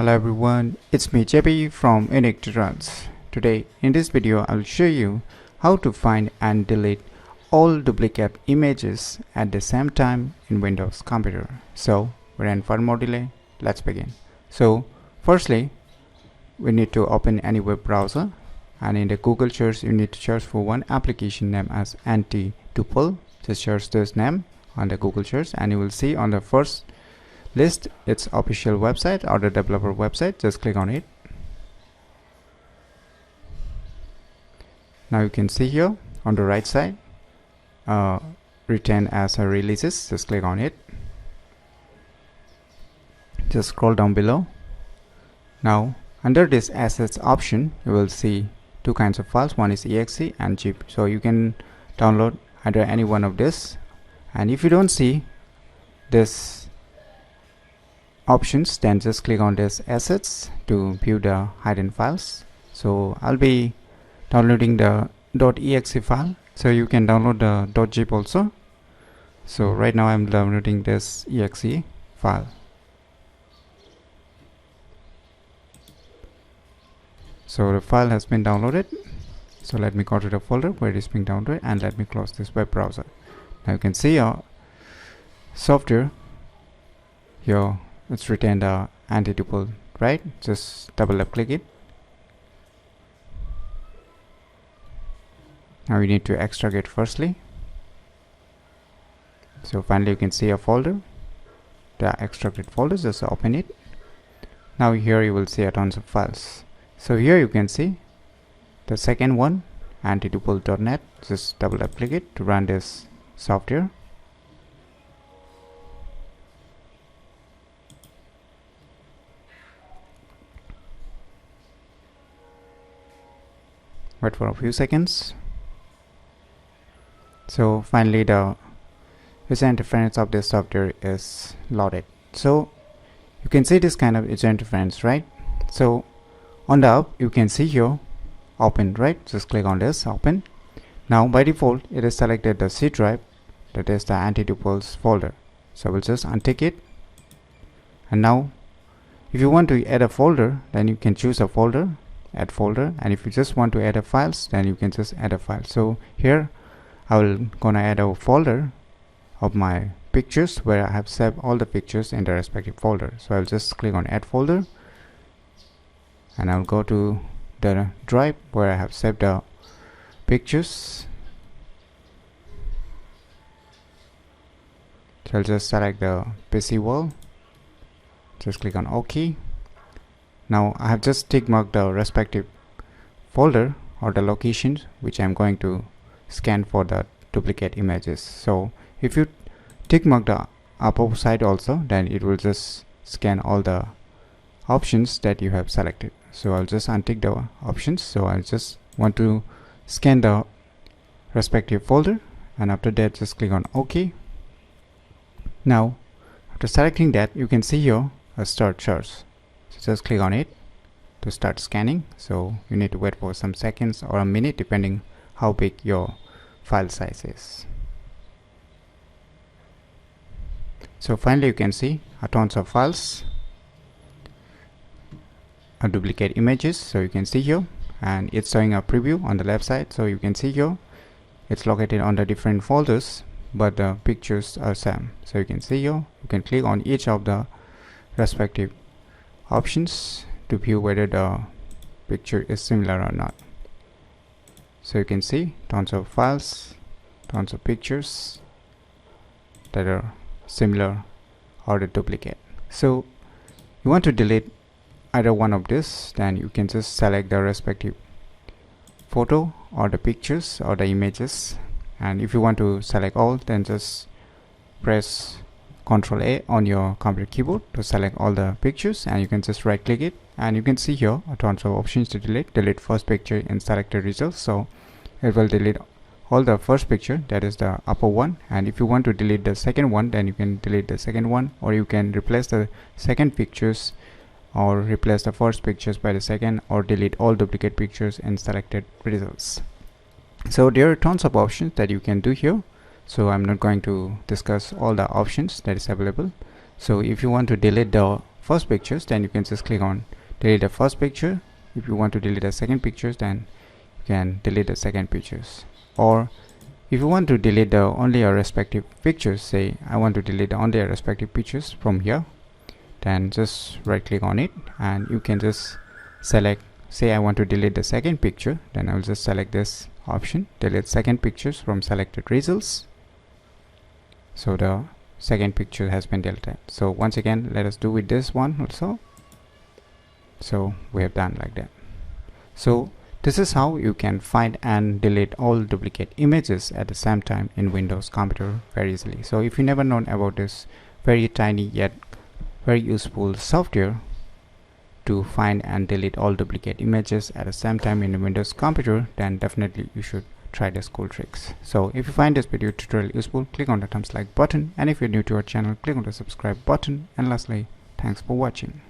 Hello everyone, it's me JP from UniqueTutorials. Today in this video I'll show you how to find and delete all duplicate images at the same time in Windows computer. So without further more delay, let's begin. So firstly, we need to open any web browser, and in the Google search you need to search for one application name as AntiTuple. Just search this name on the Google search and you will see on the first list its official website or the developer website. Just click on it. Now you can see here on the right side written as a releases. Just click on it. Just scroll down below. Now under this assets option you will see two kinds of files. One is exe and zip, so you can download either any one of this. And if you don't see this options, then just click on this assets to view the hidden files. So I'll be downloading the .exe file, so you can download the .zip also. So right now I'm downloading this exe file. So the file has been downloaded, so let me go to the folder where it is being downloaded and let me close this web browser. Now you can see your software here. It's written the AntiTuple, right? Just double left click it. Now you need to extract it firstly. So finally you can see a folder, the extracted folder. Just open it. Now here you will see a tons of files. So here you can see the second one, antituple.net. Just double left click it to run this software. Wait for a few seconds. So finally the user interface of this software is loaded. So you can see this kind of user interface, right? So on the up you can see here open, right? Just click on this open. Now by default it is selected the C drive, that is the AntiTuples folder. So we'll just untick it. And now if you want to add a folder, then you can choose a folder, add folder, and if you just want to add a files, then you can just add a file. So here I will gonna add a folder of my pictures where I have saved all the pictures in the respective folder. So I'll just click on add folder and I'll go to the drive where I have saved the pictures. So I'll just select the PC wall, just click on OK. Now I have just tick marked the respective folder or the locations which I'm going to scan for the duplicate images. So if you tick mark the upper side also, then it will just scan all the options that you have selected. So I'll just untick the options. So I just want to scan the respective folder, and after that just click on OK. Now after selecting that, you can see here a start search. So just click on it to start scanning. So you need to wait for some seconds or a minute depending how big your file size is. So finally you can see a tons of files, a duplicate images. So you can see here, and it's showing a preview on the left side. So you can see here it's located on the different folders, but the pictures are same. So you can see here, you can click on each of the respective options to view whether the picture is similar or not. So you can see tons of files, tons of pictures that are similar or the duplicate. So you want to delete either one of this, then you can just select the respective photo or the pictures or the images, and if you want to select all, then just press Ctrl A on your computer keyboard to select all the pictures, and you can just right click it, and you can see here a tons of options to delete first picture in selected results. So it will delete all the first picture, that is the upper one, and if you want to delete the second one, then you can delete the second one, or you can replace the second pictures or replace the first pictures by the second, or delete all duplicate pictures in selected results. So there are tons of options that you can do here. So I'm not going to discuss all the options that is available. So if you want to delete the first pictures, then you can just click on delete the first picture. If you want to delete the second pictures, then you can delete the second pictures. Or if you want to delete the only your respective pictures, say I want to delete only your respective pictures from here, then just right click on it and you can just select, say I want to delete the second picture, then I'll just select this option, delete second pictures from selected results. So the second picture has been deleted. So once again, let us do with this one also. So we have done like that. So this is how you can find and delete all duplicate images at the same time in Windows computer very easily. So if you never known about this very tiny yet very useful software to find and delete all duplicate images at the same time in a Windows computer, then definitely you should try these cool tricks. So if you find this video tutorial useful, click on the thumbs like button, and if you're new to our channel, click on the subscribe button, and lastly, thanks for watching.